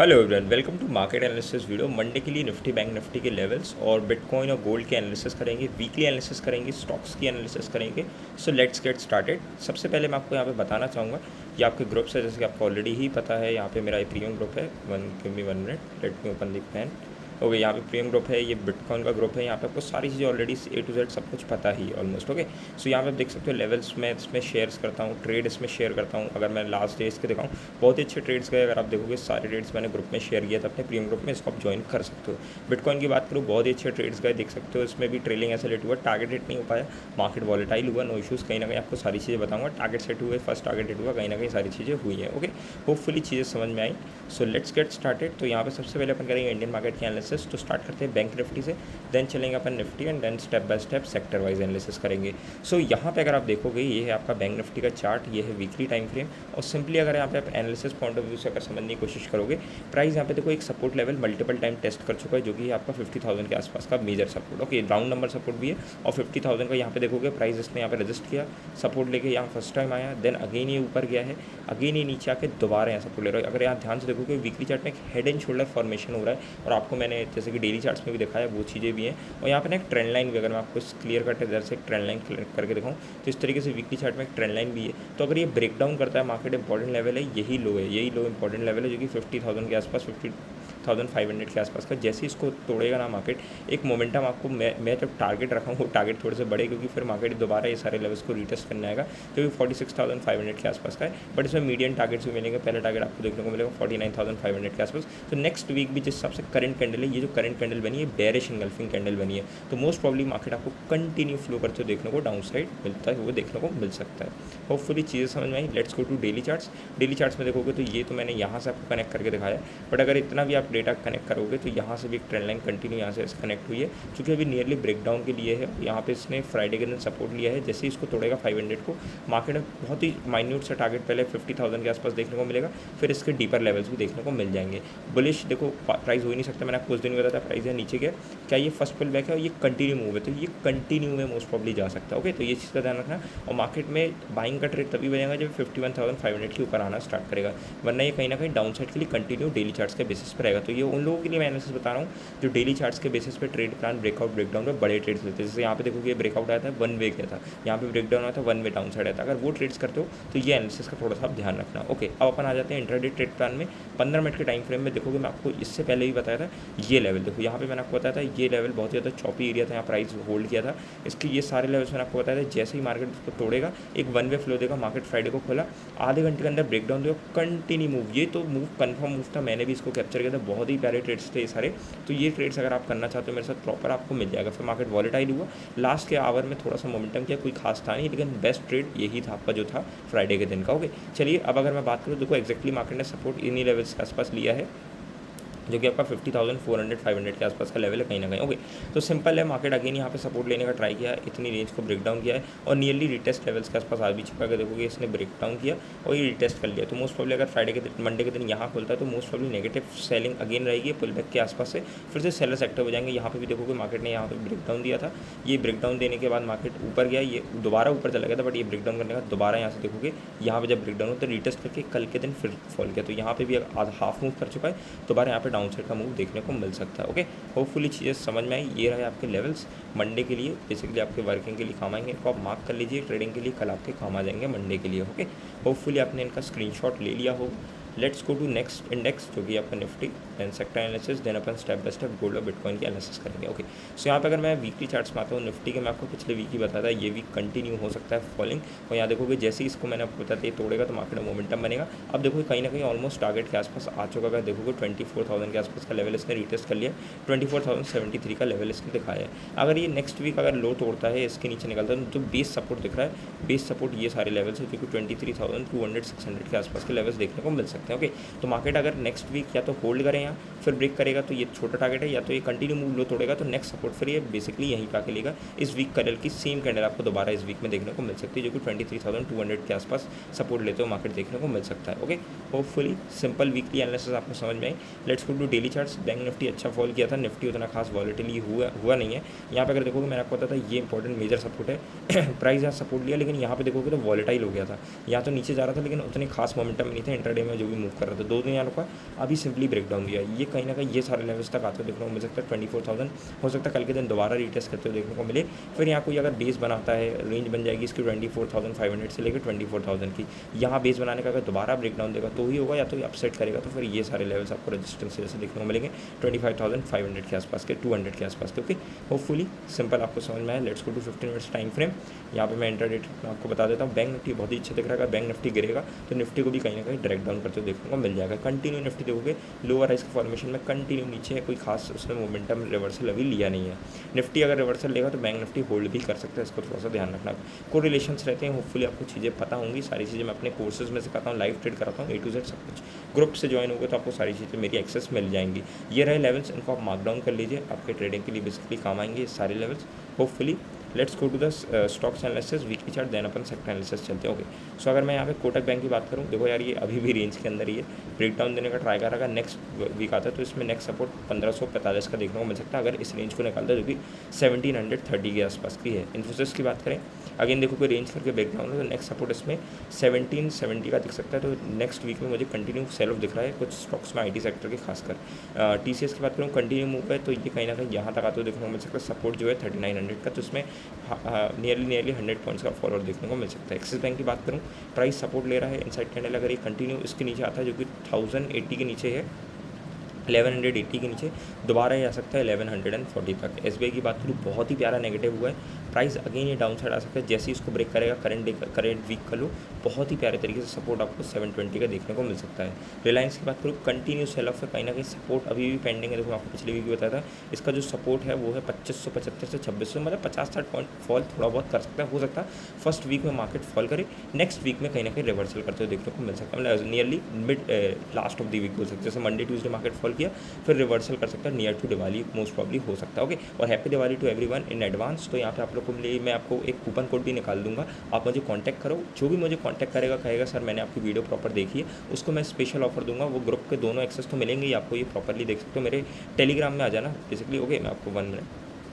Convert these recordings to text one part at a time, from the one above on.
Hello everyone, welcome to market analysis video. Monday के लिए Nifty bank Nifty के लेवल्स और बिटकॉइन और गोल्ड के एनालिसिस करेंगे, वीकली एनालिसिस करेंगे, स्टॉक्स की एनालिसिस करेंगे। So let's get started. सबसे पहले मैं आपको यहाँ पे बताना चाहूँगा, ये आपके ग्रुप्स है, जैसे कि आपको ऑलरेडी ही पता है। यहाँ पे मेरा एक प्रीमियम ग्रुप है। Give me 1 minute, let me open the pen. Okay, यहाँ पे प्रीमियम ग्रुप है, ये बिटकॉइन का ग्रुप है। यहाँ पे आपको सारी चीज़ें ऑलरेडी A to Z सब कुछ पता ही ऑलमोस्ट। ओके, सो यहाँ पे आप देख सकते हो लेवल्स में इसमें शेयर्स करता हूँ, ट्रेड इसमें शेयर करता हूँ। अगर मैं लास्ट डेज के दिखाऊँ, बहुत ही अच्छे ट्रेड्स गए। अगर आप देखोगे सारे ट्रेड्स मैंने ग्रुप में शेयर किया था अपने प्रीमियम ग्रुप में, इसको आप ज्वाइन कर सकते हो। बिटकॉइन की बात करूँ, बहुत ही अच्छे ट्रेड्स गए, देख सकते हो। इसमें भी ट्रेलिंग ऐसे लेट हुआ, टारगेट हिट नहीं हो पाया, मार्केट वॉलेटाइल हुआ, नो इशूज़। कहीं ना कहीं आपको सारी चीज़ें बताऊँगा, टारगेट सेट हुए, फर्स्ट टारगेट हिट हुआ, कहीं ना कहीं सारी चीज़ें हुई हैं। ओके, होपफुली चीज़ें समझ में आई। So let's get started. तो यहाँ पे सबसे पहले अपन करेंगे इंडियन मार्केट की एनालिसिस। तो स्टार्ट करते हैं बैंक निफ्टी से, देन चलेंगे अपन Nifty and then step by step sector wise analysis करेंगे। सो यहाँ पे अगर आप देखोगे, ये है आपका बैंक निफ्टी का चार्ट, ये है वीकली टाइम फ्रेम। और सिंपली अगर यहाँ पे आप एनालिसिस पॉइंट ऑफ व्यू से अगर समझने की कोशिश करोगे, प्राइस यहाँ पे देखो एक support level multiple time test कर चुका है, जो कि आपका 50,000 के आसपास का major support. Okay, round number support भी है और 50,000 का यहाँ पे देखोगे प्राइस इसने यहाँ पे रजिस्ट किया, सपोर्ट लेके यहाँ फर्स्ट टाइम आया, देन अगेन ये ऊपर गया है, अगेन ये नीचे आके दोबारा यहाँ सपोर्ट ले रहा है। अगर यहाँ ध्यान से देखोगे, वीकली चार्ट में एक हेड एंड शोल्डर फॉर्मेशन हो रहा है, और आपको मैंने जैसे कि डेली चार्ट्स में भी दिखाया वो चीज़ें भी हैं। और यहाँ पे ना एक ट्रेंड लाइन भी, अगर मैं आपको क्लियर कट इधर से एक ट्रेंड लाइन करके दिखाऊँ, तो इस तरीके से वीकली चार्ट में एक ट्रेंड लाइन भी है। तो अगर ये ब्रेक डाउन करता है मार्केट, इंपॉर्टेंट लेवल है यही लो है, यही लो इंपॉर्टेंट लेवल है, जो कि 50,000 के आसपास, 50,500 के आसपास का। जैसे इसको तोड़ेगा ना मार्केट, एक मोमेंटम आपको मैं जब टारगेट रखा हूँ वो टारगेट थोड़े से बड़े, क्योंकि फिर मार्केट दोबारा ये सारे लेवल्स को रीटेस्ट करने आएगा, जो कि 46,500 के आसपास का है। बट इसमें मीडियम टारगेट्स भी मिलेंगे। पहला टारगेट आपको देखने को मिलेगा 49,500 के आसपास। तो नेक्स्ट वीक भी जिस हिसाब से करंट कैंडल है, ये जो करंट कैंडल बनी है, बेरिश इंगल्फिंग कैंडल बनी है, तो मोस्ट प्रॉब्ली मार्केट आपको कंटिन्यू फ्लो करते हुए देखने को डाउन साइड मिलता है, वो देखने को मिल सकता है। होपफुली चीज़ें समझ में आई। Let's go to daily charts. Daily charts में देखोगे तो ये तो मैंने यहाँ से आपको कनेक्ट करके दिखाया, बट अगर इतना भी आप डेटा कनेक्ट करोगे तो यहाँ से भी एक ट्रेंड लाइन कंटिन्यू यहाँ से कनेक्ट हुई है, क्योंकि अभी नियरली ब्रेकडाउन के लिए है। यहाँ पे इसने फ्राइडे के दिन सपोर्ट लिया है, जैसे ही इसको तोड़ेगा 500 को, मार्केट में बहुत ही माइन्यूट सा टारगेट पहले 50,000 के आसपास देखने को मिलेगा, फिर इसके डीपर लेवल्स भी देखने को मिल जाएंगे। बुलिश देखो प्राइस हो ही नहीं सकता, मैंने आपको उस दिन बताया था प्राइस है नीचे गया, क्या ये फर्स्ट पुल बैक है और ये कंटिन्यू मूव है, तो ये कंटिन्यू में मोस्ट प्रॉब्ली जा सकता है। ओके, तो ये चीज़ का ध्यान रखना। और मार्केट में बाइंग का ट्रेड तभी बनेगा जब 51,500 के ऊपर आना स्टार्ट करेगा, वरना ये कहीं ना कहीं डाउन साइड के लिए कंटिन्यू डेली चार्ट्स के बेसिस पर रहेगा। तो ये उन लोगों के लिए मैं एनालिसिस बता रहा हूँ जो डेली चार्ट्स के बेसिस पे ट्रेड प्लान, ब्रेकआउट ब्रेकडाउन पे बड़े ट्रेड्स लेते हैं। जैसे यहाँ पे देखो कि ये ब्रेकआउट आया था, वन वे गया था, यहाँ पे ब्रेकडाउन आया था, वन वे डाउन साइड आया था। अगर वो ट्रेड्स करते हो तो ये एनालिसिस का थोड़ा सा आप ध्यान रखना। ओके, अब अपन आ जाते हैं इंट्राडे ट्रेड प्लान में। 15 मिनट के टाइम फ्रेम में देखोगे, मैं आपको इससे पहले भी बताया था, ये लेवल देखो, यहाँ पे मैंने आपको बताया था ये लेवल बहुत ही ज़्यादा चॉपी एरिया था, यहाँ प्राइस होल्ड किया था। इसके ये सारे लेवल्स मैंने आपको बताया था, जैसे ही मार्केट इसको तोड़ेगा एक वन वे फ्लो देगा, मार्केट फ्राइडे को खोला, आधे घंटे के अंदर ब्रेकडाउन देगा, कंटिन्यू मूव। ये तो मूव कन्फर्म मूव था, मैंने भी इसको कैप्चर किया था, बहुत ही प्यारे ट्रेड्स थे ये सारे। तो ये ट्रेड्स अगर आप करना चाहते हो मेरे साथ प्रॉपर, आपको मिल जाएगा। फिर मार्केट वॉलेटाइल हुआ, लास्ट के आवर में थोड़ा सा मोमेंटम किया, कोई खास था नहीं, लेकिन बेस्ट ट्रेड यही था आपका जो था फ्राइडे के दिन का। ओके, चलिए अब अगर मैं बात करूँ, देखो एक्जैक्टली मार्केट ने सपोर्ट इन्हीं लेवल्स के आसपास लिया है, जो कि आपका 50,400-500 के आसपास का लेवल है कहीं ना कहीं। ओके, तो सिंपल है, मार्केट अगेन यहाँ पे सपोर्ट लेने का ट्राई किया, इतनी रेंज को ब्रेक डाउन किया है और नियरली रिटेस्ट लेवल्स के आसपास आ भी चुका है। देखोगे इसने ब्रेक डाउन किया और ये रिटेस्ट कर लिया, तो मोस्ट प्रॉब्ली अगर फ्राइडे के दिन, मंडे के दिन यहाँ खुलता है, तो most probably negative selling again रहेगी, पुल बैक के आसपास से फिर से सेलर सेक्टर हो जाएंगे। यहाँ पे भी देखोगे मार्केट ने यहाँ पे ब्रेक डाउन दिया था, ये ब्रेक डाउन देने के बाद मार्केट ऊपर गया, ये दोबारा ऊपर चला गया था, बट ये ब्रेक डाउन करने का दोबारा यहाँ से देखोगे, यहाँ पे जब ब्रेक डाउन होता है रिटेस्ट करके कल के दिन फिर फॉल किया, तो यहाँ पे भी हाफ मूव कर चुका है, दोबारा यहाँ पे डाउन साइड का मूव देखने को मिल सकता है। ओके, होपफुली चीज़ें समझ में आई। ये रहे आपके लेवल्स मंडे के लिए, बेसिकली आपके वर्किंग के लिए काम आएंगे, इनको आप मार्क कर लीजिए, ट्रेडिंग के लिए कल आपके काम आ जाएंगे मंडे के लिए। ओके, होपफुली आपने इनका स्क्रीनशॉट ले लिया हो। Let's go to next index, जो कि आपका Nifty, then sector analysis, then अपन स्टेप बाय स्टेप गोल्ड और बिटकॉइन की एनालिसिस करेंगे। ओके, सो यहाँ पे अगर मैं वीकली चार्ट्स में आता हूँ, निफ्टी के मैं आपको पिछले वीक ही बताया था, ये वीक कंटिन्यू हो सकता है फॉलिंग। और यहाँ देखोगे जैसे ही इसको मैंने आपको बताया था ये तोड़ेगा तो मार्केट में मोमेंटम बनेगा। अब देखोगे कहीं ना कहीं ऑलमोस्ट टारगेट के आसपास आ चुका है, देखोगे 24,000 के आसपास का लेवल इसने रिटेस्ट कर लिया, 24,073 का लेवल इसने दिखाया है। अगर ये नेक्स्ट वीक अगर लो तोड़ता है, इसके नीचे निकलता है, तो बेस सपोर्ट दिख रहा है, बेस सपोर्ट ये सारे लेवल्स है, जो कि 23,200-600 के आसपास के लेवल्स देखने को मिल सकते हैं। ओके, तो मार्केट अगर नेक्स्ट वीक या तो होल्ड करें या फिर ब्रेक करेगा तो ये छोटा टारगेट है, या तो ये कंटिन्यू मूव लो तोड़ेगा तो नेक्स्ट सपोर्ट फिर ये बेसिकली यहीं पे आके लेगा। इस वीक कैंडल की सेम कैंडल आपको दोबारा इस वीक में देखने को मिल सकती है, जो कि 23,200 के आसपास सपोर्ट लेते हो मार्केट देखने को मिल सकता है। Okay, hopefully simple weekly analysis आपको समझ में आई। Let's go to daily charts. Bank Nifty अच्छा फॉल किया था, निफ्टी उतना खास वॉलेटिली हुआ नहीं है। यहाँ पे अगर देखोगे मैंने आपको बताया था ये इंपॉर्टेंट मेजर सपोर्ट है प्राइस यहाँ सपोर्ट लिया, लेकिन यहाँ पे देखोगे तो वॉलेटाइल हो गया था, यहाँ तो नीचे जा रहा था लेकिन उतनी खास मोमेंटम नहीं था इंट्राडे में, जो भी मूव कर रहा था, 2 दिन यहाँ रुका, अभी सिंपली ब्रेकडाउन दिया। ये कहीं ना कहीं ये सारे लेवल्स तक आते हुए देखने को मिल सकता है। 24,000 हो सकता है कल के दिन दोबारा रीटेस्ट करते हुए देखने को मिले। फिर यहाँ कोई अगर बेस बनाता है, रेंज बन जाएगी इसकी 24,500 से लेकर 24,000 की। यहाँ बेस बनाने का अगर दोबारा ब्रेकडाउन देगा तो ही होगा, या तो ये अपसेट करेगा, तो फिर ये सारे लेवल्स आपको रेजिस्टेंस जैसे देखने को मिलेंगे 25,500 के आसपास के, 200 के आसपास के। ओके, होपफुली सिंपल आपको समझ में आया। Let's go to 15 minutes time frame. यहाँ पे मैं इंट्राडे में आपको बता देता हूँ, बैंक निफ्टी बहुत ही अच्छा दिख रहा है। अगर बैंक निफ्टी गिरेगा तो निफ्टी को भी कहीं ना कहीं डायरेक्ट डाउन करते हुए देखने को मिल जाएगा। कंटिन्यू निफ्टी देखोगे लोअर राइज के फॉर्मेशन में कंटिन्यू नीचे है, कोई खास उसने मोमेंटम रिवर्सल अभी लिया नहीं है। निफ्टी अगर रिवर्सल लेगा तो बैंक निफ्टी होल्ड भी कर सकता है, इसको थोड़ा सा ध्यान रखना। कोरिलेशंस रहते हैं, होपफुली आपको चीज़ें पता होंगी। सारी चीज़ें मैं अपने कोर्सेज में सिखाता हूँ, लाइव ट्रेड कराता हूँ, A to Z सब कुछ। ग्रुप से ज्वाइन होगा तो आपको सारी चीज़ें मेरी एक्सेस मिल जाएंगी। ये रहे लेवल्स, इनको आप मार्क डाउन कर लीजिए, आपके ट्रेडिंग के लिए बेसिकली काम आएंगे ये सारे levels hopefully. Let's go to the stocks analysis weekly chart, then अपन सेक्टर एनालिसिस चलते हैं। ओके, सो अगर मैं यहाँ पे कोटक बैंक की बात करूँ, देखो यार ये अभी भी रेंज के अंदर ही है, ब्रेकडाउन देने का ट्राई कर रहा है। नेक्स्ट वीक आता है तो इसमें नेक्स्ट सपोर्ट 1545 का देखने को मिल सकता है अगर इस रेंज को निकालता है, जो कि 1730 के आसपास की है। इन्फोसिस की बात करें, अगेन देखो कोई रेंज करके ब्रेकडाउन है तो नेक्स्ट सपोर्ट इसमें 1770 का दिख सकता है। तो नेक्स्ट वीक में मुझे कंटिन्यू सेल ऑफ दिख रहा है कुछ स्टॉक्स में, IT सेक्टर के खासकर। TCS की बात करूँ, कंटिन्यू मूव है, तो ये कहीं ना कहीं यहाँ तक आते हुए देखने को मिल सकता है। सपोर्ट जो है 3900 का, तो इसमें नियरली 100 पॉइंट्स का फॉरवर्ड देखने को मिल सकता है। एक्सिस बैंक की बात करूँ, प्राइस सपोर्ट ले रहा है, इनसाइड कैंडल अगर ये कंटिन्यू इसके नीचे आता है जो कि 1080 के नीचे है, 1180 के नीचे दोबारा ये आ सकता है 1140 तक। SBI की बात करूँ, बहुत ही प्यारा नेगेटिव हुआ है, प्राइस अगेन ये डाउन साइड आ सकता है। जैसे ही इसको ब्रेक करेगा करंट वीक का लो, बहुत ही प्यारे तरीके से सपोर्ट आपको 720 का देखने को मिल सकता है। रिलायंस की बात करूँ, कंटिन्यू सेल ऑफ है, कहीं ना कहीं सपोर्ट अभी भी पेंडिंग है। देखो मैं आपको पिछले वीक भी बताया था, इसका जो सपोर्ट है वो है 2575 से 2600, मतलब 50-60 पॉइंट फॉल थोड़ा बहुत कर सकता है। हो सकता है फर्स्ट वीक में मार्केट फॉल करे, नेक्स्ट वीक में कहीं ना कहीं रिवर्सल करते हुए देखने को मिल सकता है, मतलब nearly mid last of the week बोल सकते हैं। जैसे मंडे ट्यूजडे मार्केट फॉल किया, फिर रिवर्सल कर सकता है near to Diwali, most probably हो सकता है। ओके, और happy Diwali to everyone in advance. तो यहाँ पे आप लोग को लिए मैं आपको एक कूपन कोड भी निकाल दूंगा, आप मुझे कांटेक्ट करो। जो भी मुझे कांटेक्ट करेगा कहेगा सर मैंने आपकी वीडियो प्रॉपर देखी है, उसको मैं स्पेशल ऑफर दूंगा। वो ग्रुप के दोनों एक्सेस तो मिलेंगे ही आपको, ये प्रॉपरली देख सकते हो। मेरे टेलीग्राम में आ जाना बेसिकली। ओके, मैं आपको 1 minute,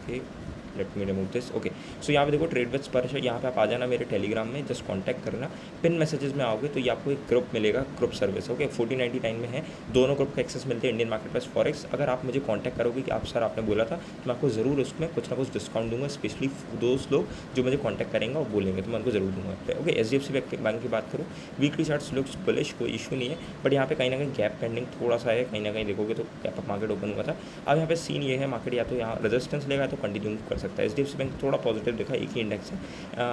okay let me remove this. Okay, so यहाँ पे देखो ट्रेड विद स्पर्श है, यहाँ पे आप आ जाना मेरे टेलीग्राम में, जस्ट कांटेक्ट करना। पिन मैसेजेस में आओगे तो ये आपको एक ग्रुप मिलेगा, ग्रुप सर्विस। ओके, 1499 में है, दोनों ग्रुप का एक्सेस मिलते हैं, इंडियन मार्केट प्लेस फॉरेक्स। अगर आप मुझे कांटेक्ट करोगे कि आप सर आपने बोला था, तो मैं आपको ज़रूर उसमें कुछ ना कुछ डिस्काउंट दूंगा, स्पेशली दोस्त लोग जो मुझे कॉन्टैक्ट करेंगे और बोलेंगे तो मैं उनको जरूर दूंगा। ओके, HDFC बैंक की बात करूँ, वीकली चार्ट्स लुक्स बुलिश, कोई इशू नहीं है, बट यहाँ पे कहीं ना कहीं गैप पेंडिंग थोड़ा सा है। कहीं ना कहीं देखोगे तो गैप अप मार्केट ओपन हुआ था। अब यहाँ पे सीन ये है, मार्केट या तो यहाँ रेजिस्टेंस लेगा तो कंटिन्यू कर सकता है। HDFC बैंक थोड़ा पॉजिटिव देखा, एक ही इंडेक्स है।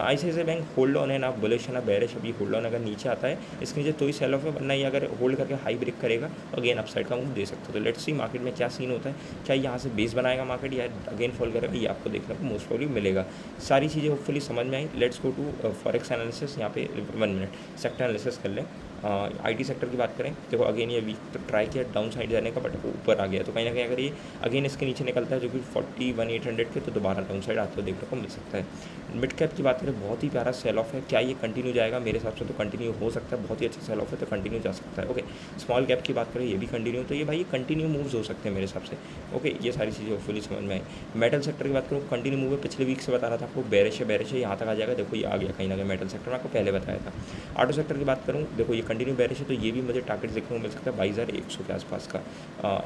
ICICI बैंक होल्ड ऑन है, ना बुलिश है ना बेरिश। अभी होल्ड ऑन, अगर नीचे आता है इसके नीचे तो ही सेल ऑफ है, वरना ये अगर होल्ड करके हाई ब्रेक करेगा तो अगेन अपसाइड का मूव दे सकता है। तो लेट्स सी मार्केट में क्या सीन होता है, क्या यहाँ से बेस बनाएगा मार्केट या अगेन फॉल करेगा, ये आपको देखने को मोस्ट प्रॉब्ली मिलेगा। सारी चीज़ें होपफुली समझ में आई। Let's go to forex analysis. यहाँ पे 1 मिनट सेक्टर एनालिसिस कर लें। IT सेक्टर की बात करें, देखो अगेन ये वीक तो ट्राई किया डाउन साइड जाने का, बट ऊपर आ गया। तो कहीं ना कहीं अगर ये अगेन इसके नीचे निकलता है जो कि 41,800 के, तो दोबारा डाउन साइड आते हुए देखने को मिल सकता है। मिड कैप की बात करें, बहुत ही प्यारा सेल ऑफ है, क्या ये कंटिन्यू जाएगा? मेरे हिसाब से तो कंटिन्यू हो सकता है, बहुत ही अच्छा सेल ऑफ है तो कंटिन्यू जा सकता है। ओके, स्मॉल कैप की बात करें, ये भी कंटिन्यू, तो ये भाई कंटिन्यू मूव्स हो सकते हैं मेरे हिसाब से। ओके, ये सारी चीज़ें होपफुली समझ में आई। मेटल सेक्टर की बात करूँ, कंटिन्यू मूव है, पिछले वीक से बता रहा था आपको बेरिश है, यहाँ तक आ जाएगा। देखो ये आ गया कहीं ना कहीं मेटल सेक्टर में, आपको पहले बताया था। ऑटो सेक्टर की बात करूँ, देखो ये कंटिन्यू बेरिश है, तो ये भी मुझे टारगेट देखने को मिल सकता है 22,100 के आसपास का।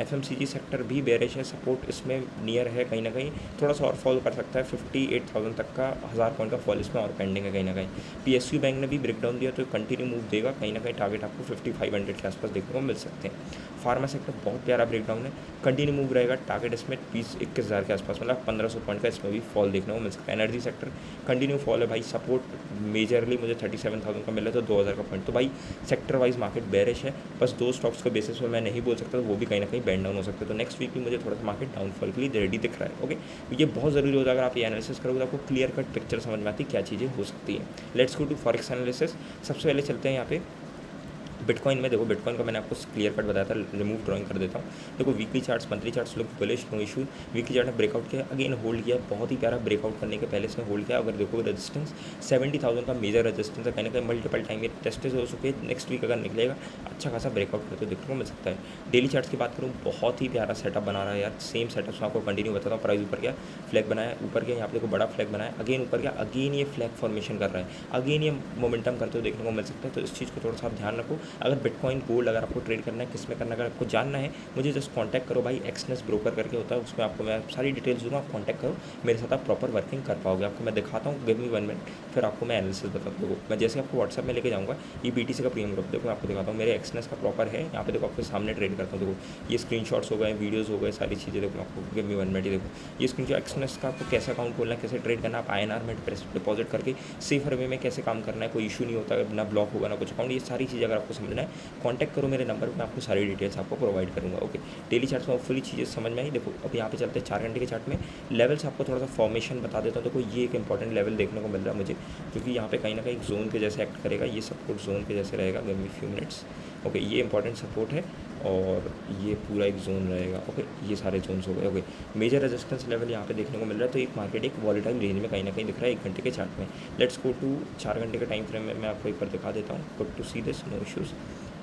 FMCG सेक्टर भी बेरिश है, सपोर्ट इसमें नियर है, कहीं ना कहीं थोड़ा सा और फॉल कर सकता है, 58,000 तक का 1000 पॉइंट का फॉल इसमें और पेंडिंग है कहीं ना कहीं। PSU बैंक ने भी ब्रेकडाउन दिया तो कंटिन्यू मूव देगा, कहीं ना कहीं टारगेट आपको 5500 के आसपास देखने को मिल सकते हैं। फार्मा सेक्टर बहुत प्यारा ब्रेकडाउन है, कंटिन्यू मूव रहेगा, टारगेट इसमें 20-21,000 के आसपास, मतलब 1500 पॉइंट का इसमें भी फॉल देखने को मिल सकता है। एनर्जी सेक्टर कंटिन्यू फॉल है भाई, सपोर्ट मेजरली मुझे 37,000 का मिला तो 2000 का पॉइंट, तो भाई सेक्टर वाइज मार्केट बेरिश है। बस 2 स्टॉक्स के बेसिस पे मैं नहीं बोल सकता, वो भी कहीं ना कहीं बैंड डाउन हो सकते हैं। तो नेक्स्ट वीक भी मुझे थोड़ा सा मार्केट डाउनफॉल के लिए रेडी दिख रहा है। ओके, ये बहुत ज़रूरी होता है, अगर आप ये एनालिसिस करोगे तो आपको क्लियर कट पिक्चर समझ में आती है क्या चीज़ें हो सकती है। Let's go to forex analysis. सबसे पहले चलते हैं यहाँ पे बिटकॉइन में। देखो बिटकॉइन का मैंने आपको क्लियर कट बताया था, रिमूव ड्राइंग कर देता हूँ। देखो weekly charts, monthly charts look bullish, no issue. Weekly chart ने ब्रेकआउट किया, अगेन होल्ड किया, बहुत ही प्यारा ब्रेकआउट करने के पहले इसने होल्ड किया। अगर देखो रेजिस्टेंस 70,000 का मेजर रेजिस्टेंस है, कहीं ना कहीं मल्टीपल टाइम ये टेस्टेज हो चुके हैं। नेक्स्ट वीक अगर निकलेगा अच्छा खासा ब्रेकआउट करते देखने को मिल सकता है। डेली चार्ट्स की बात करूँ, बहुत ही प्यारा सेटअप बना रहा है यार, सेम सेटअप से आपको कंटिन्यू बताता हूँ। प्राइस ऊपर गया, फ्लैग बनाया, ऊपर गया, यहाँ पे देखो बड़ा फ्लैग बनाया, अगेन ऊपर गया, अगेन ये फ्लैग फॉर्मेशन कर रहा है, अगेन ये मोमेंटम करते हुए देखने को मिल सकता है। तो इस चीज़ को थोड़ा सा आप ध्यान रखो। अगर बिटकॉइन गोल्ड अगर आपको ट्रेड करना है, किस में करना है, अगर आपको जानना है, मुझे जस्ट कॉन्टैक्ट करो भाई। एक्सनेस ब्रोकर करके होता है, उसमें आपको मैं सारी डिटेल्स दूँगा, आप कॉन्टैक्ट करो, मेरे साथ आप प्रॉपर वर्किंग कर पाओगे। आपको मैं दिखाता हूँ, गिव मी 1 मिनट, फिर आपको मैं एनालिसिस बता दूँगा। मैं जैसे आपको व्हाट्सएप में लेके जाऊँगा, ये BTC का प्रीमियम ग्रुप देखो, मैं आपको दिखाता हूँ, मेरे एक्सनेस का प्रॉपर है, यहाँ पे देखो आपके सामने ट्रेड करता हूँ। देखो ये स्क्रीनशॉट्स हो गए, वीडियोज़ हो गए, सारी चीज़ें देखो, आपको गिव मी 1 मिनट। ये देखो ये स्क्रीनशॉट एक्सनेस का, आपको कैसे अकाउंट खोलना है, कैसे ट्रेड करना है, आप INR में डिपॉजिट करके सेफर वे में कैसे काम करना है, कोई इशू नहीं होता, ना ब्लॉक होगा ना कुछ अकाउंट। ये सारी चीज़ें अगर आपको समझना है, कॉन्टैक्ट करो मेरे नंबर पर, मैं आपको सारी डिटेल्स आपको प्रोवाइड करूँगा। ओके, डेली चार्ट्स में होपफुली चीज़ें समझ में आई। देखो अब यहाँ पे चलते हैं 4 घंटे के चार्ट में। लेवल्स आपको थोड़ा सा फॉर्मेशन बता देता हूँ। देखो ये एक इंपॉर्टेंट लेवल देखने को मिल रहा है मुझे, क्योंकि यहाँ पे कहीं ना कहीं जोन के जैसे एक्ट करेगा, ये सपोर्ट जोन के जैसे रहेगा। Give me few minutes. Okay, ये इंपॉर्टेंट सपोर्ट है और ये पूरा एक जोन रहेगा। ओके, ये सारे जोन्स हो गए। ओके, मेजर रेजिस्टेंस लेवल यहाँ पे देखने को मिल रहा है, तो एक मार्केट एक वॉलेटाइल रेंज में कहीं ना कहीं दिख रहा है 1 घंटे के चार्ट में। लेट्स गो टू 4 घंटे के टाइम फ्रेम में, मैं आपको एक बार दिखा देता हूँ। Good to see this, no issues.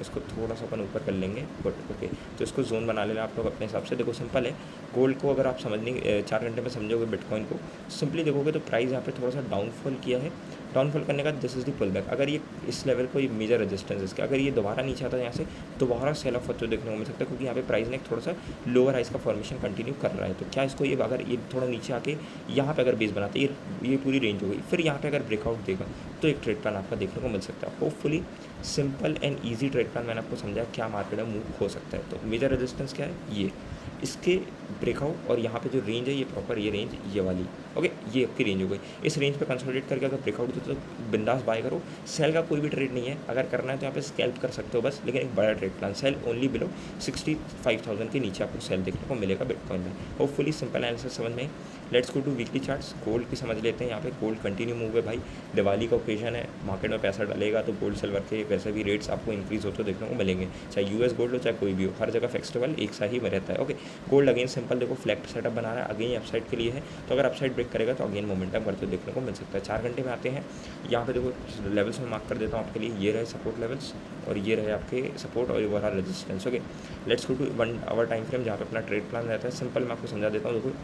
इसको थोड़ा सा अपन ऊपर कर लेंगे, बट ओके, तो इसको जोन बना लेना आप लोग अपने हिसाब से। देखो सिंपल है, गोल्ड को अगर आप समझने 4 घंटे में समझोगे, बिटकॉइन को सिंपली देखोगे तो प्राइस यहाँ पे थोड़ा सा डाउनफॉल किया है। डाउनफॉल करने का this is the pull back. अगर ये इस लेवल को ये मेजर रेजिस्टेंस इसका, अगर ये दोबारा नीचे आता है यहाँ से, दोबारा सेल ऑफ होते हुए देखने को मिल सकता है, क्योंकि यहाँ पे प्राइस ने एक थोड़ा सा लोअर हाइस का फॉर्मेशन कंटिन्यू कर रहा है। तो क्या इसको ये, अगर ये थोड़ा नीचे आके यहाँ पे अगर बेस बनाते, ये पूरी रेंज हो गई, फिर यहाँ पे अगर ब्रेकआउट देगा तो एक ट्रेड प्लान आपका देखने को मिल सकता है। Hopefully simple and easy trade plan मैंने आपको समझाया क्या मार्केट में मूव हो सकता है। तो मेजर रेजिस्टेंस क्या है, ये इसके ब्रेकआउट, और यहाँ पे जो रेंज है ये प्रॉपर ये रेंज ये वाली। ओके, ये आपकी रेंज हो गई। इस रेंज पे कंसोलिडेट करके अगर ब्रेकआउट होता तो बिंदास बाय करो। सेल का कोई भी ट्रेड नहीं है, अगर करना है तो यहाँ पे स्कैल्प कर सकते हो बस, लेकिन एक बड़ा trade plan. Sell only below 65,000 के नीचे आपको सेल देखने को मिलेगा बिटकॉइन में। होपफुली सिंपल एनालिसिस समझ में। Let's go to weekly charts. Gold की समझ लेते हैं। यहाँ पे गोल्ड कंटिन्यू मूव है भाई, दिवाली का ओकेजन है, मार्केट में पैसा डालेगा तो गोल्ड सिल्वर के वैसे भी रेट्स आपको इंक्रीज होते देखने को मिलेंगे, चाहे US गोल्ड हो चाहे कोई भी हो, हर जगह फेस्टिवल एक सा ही में रहता है। ओके, गोल्ड अगेन सिंपल देखो फ्लैग सेटअप बना रहा है, अगेन अपसाइड के लिए है, तो अगर अपसाइड ब्रेक करेगा तो अगेन मोमेंटम करते हुए देखने को मिल सकता है। 4 घंटे में आते हैं, यहाँ पे देखो लेवल्स में मार्क कर देता हूँ आपके लिए, ये रहे सपोर्ट लेवल्स और ये रहे आपके सपोर्ट और ये रहा resistance. Okay, let's go to 1 hour time frame, जहाँ पे अपना ट्रेड प्लान रहता है। सिंपल मैं आपको समझा देता हूँ। देखो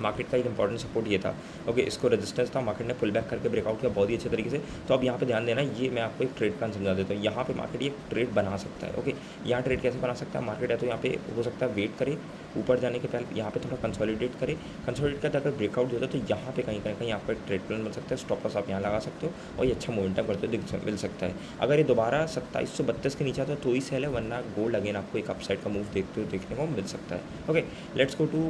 मार्केट का एक इंपॉर्टेंट सपोर्ट ये था। ओके, इसको रेजिस्टेंस था, मार्केट ने पुल बैक करके ब्रेकआउट किया बहुत ही अच्छे तरीके से। तो अब यहाँ पे ध्यान देना, ये मैं आपको एक ट्रेड प्लान समझा देता हूँ। यहाँ पे मार्केट ये ट्रेड बना सकता है। ओके, यहाँ ट्रेड कैसे बना सकता है मार्केट है, तो यहाँ पे हो सकता है वेट करे, ऊपर जाने के पहले यहाँ पे थोड़ा कंसोलिडेट करे, कंसोलिडेट करके अगर ब्रेकआउट होता है तो यहाँ पे कहीं आपको एक ट्रेड प्लान मिल सकता है। स्टॉप लॉस आप यहाँ लगा सकते हो और ये अच्छा मोमेंटम करते हुए मिल सकता है। अगर ये दोबारा 2732 के नीचे आता है तो ही सेल है, वरना गोल्ड अगेन आपको एक अपसाइड का मूव देखने को मिल सकता है। Okay, let's go to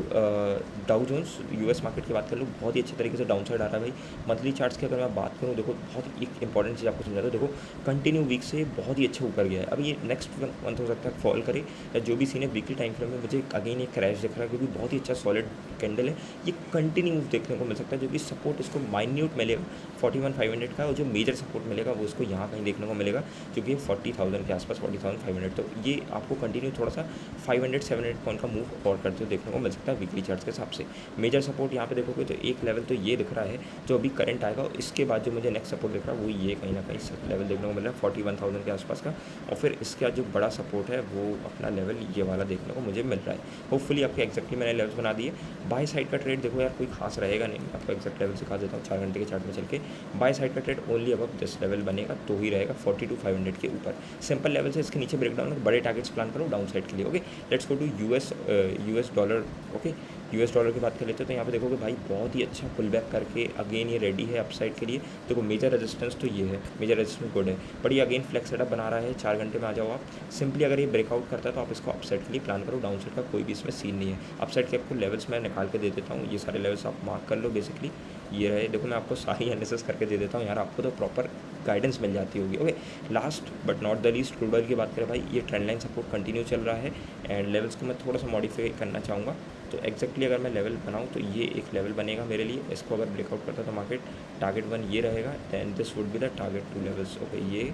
Dow Jones. US market की बात कर लो, बहुत ही अच्छे तरीके से डाउन साइड आ रहा है भाई। मंथली चार्ट्स की अगर मैं बात करूँ, देखो बहुत एक इंपॉर्टेंट चीज़ आपको समझाता हूँ। देखो कंटिन्यू वीक से बहुत ही अच्छे ऊपर गया है। अब ये नेक्स्ट मंथ हो सकता है फॉल करे, या जो भी सीन है वीकली टाइम फ्रेम में मुझे अगेन एक क्रैश दिख रहा है, क्योंकि बहुत ही अच्छा सॉलिड कैंडल है। ये कंटिन्यू मूव देखने को मिल सकता है, जो भी सपोर्ट इसको माइन्यूट मिलेगा 41,500 का, और जो मेजर सपोर्ट मिलेगा वो इसको यहाँ कहीं देखने को मिलेगा, जो कि 40,000 के आसपास, 40,500। तो ये आपको कंटिन्यू थोड़ा सा 500-700 पॉइंट का मूव और करते हुए देखने को मिल सकता है वीकली चार्ट्स के हिसाब से। मेजर सपोर्ट यहाँ पे देखोगे तो एक लेवल तो ये दिख रहा है जो अभी करंट आएगा, और इसके बाद जो मुझे नेक्स्ट सपोर्ट दिख रहा है वो ये कहीं ना कहीं लेवल देखने को मिल रहा है 41,000 के आसपास का, और फिर इसके बाद जो बड़ा सपोर्ट है वो अपना लेवल ये वाला देखने को मुझे मिल रहा है। होपफुली आपके एक्जैक्टली मैंने लेवल्स बना दिए। बाय साइड का ट्रेड देखो यार कोई खास रहेगा नहीं, आपको एक्जैक्ट लेवल सिखा देता हूँ 4 घंटे के चार्ट में चल के। बाय साइड का ट्रेड ओनली अब दिस लेवल बनेगा तो ही रहेगा 42,500 के ऊपर। सिंपल लेवल से इसके नीचे ब्रेकडाउन है, बड़े टारगेट्स प्लान करो डाउन साइड के लिए। Okay, let's go to US dollar. Okay, US dollar की बात कर लेते हैं, तो यहाँ पे देखोगे भाई बहुत ही अच्छा पुल बैक करके अगेन ये रेडी है अपसाइड के लिए। देखो मेजर रेजिस्टेंस तो ये है, मेजर रेजिस्टेंस गुड है, पर ये अगेन फ्लेक्स सेटअप बना रहा है। 4 घंटे में आ जाओ आप। सिंपली अगर ये ब्रेकआउट करता है तो आप इसको अपसाइड के लिए प्लान करो, डाउन साइड का कोई भी इसमें सीन नहीं है। अपसाइड के आपको लेवल्स मैं निकाल के दे देता हूँ, ये सारे लेवल्स आप मार्क कर लो। बेसिकली ये रहे, देखो मैं आपको सारी एनालिसिस करके दे देता हूँ यार, आपको तो प्रॉपर गाइडेंस मिल जाती होगी। Okay, last but not the least crude oil की बात करें भाई, ये ट्रेंड लाइन सपोर्ट कंटिन्यू चल रहा है, एंड लेवल्स को मैं थोड़ा सा मॉडिफाई करना चाहूँगा। तो एक्जैक्टली अगर मैं लेवल बनाऊँ तो ये एक लेवल बनेगा मेरे लिए, इसको अगर ब्रेकआउट करता तो मार्केट टारगेट 1 ये रहेगा, then this would be the target 2 levels. Okay, ये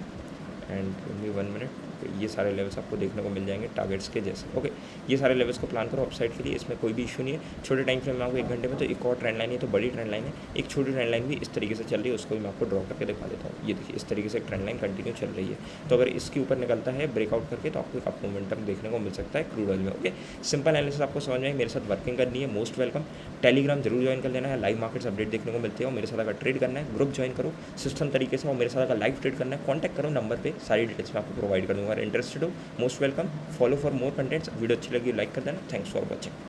एंड गिव मी 1 मिनट, ये सारे लेवल्स आपको देखने को मिल जाएंगे टारगेट्स के जैसे। ओके, ये सारे लेवल्स को प्लान करो अपसाइड के लिए, इसमें कोई भी इशू नहीं है। छोटे टाइम फ्रेम में आपको 1 घंटे में तो एक और ट्रेंड लाइन है, तो बड़ी ट्रेंड लाइन है, एक छोटी ट्रेंड लाइन भी इस तरीके से चल रही है, उसको भी मैं आपको ड्रॉ करके दिखा देता हूँ। ये देखिए इस तरीके से एक ट्रेंड लाइन कंटिन्यू चल रही है, तो अगर इसके ऊपर निकलता है ब्रेकआउट करके तो आपको एक अप मोमेंटम देखने को मिल सकता है क्रूड ऑयल में। ओके, सिंपल एनालिसिस आपको समझ में आई, मेरे साथ वर्किंग करनी है, मोस्ट वेलकम। टेलीग्राम जरूर ज्वाइन कर लेना है, लाइव मार्केट्स अपडेट देखने को मिलते हैं, और मेरे साथ अगर ट्रेड करना है ग्रुप ज्वाइन करो सिस्टम तरीके से, और मेरे साथ अगर लाइव ट्रेड करना है कॉन्टैक्ट करो नंबर पे, सारी डिटेल्स मैं आपको प्रोवाइड कर दूँगा। अगर इंटरेस्टेड हो most welcome, follow for more contents. Video अच्छी लगी लाइक कर देना। Thanks for watching.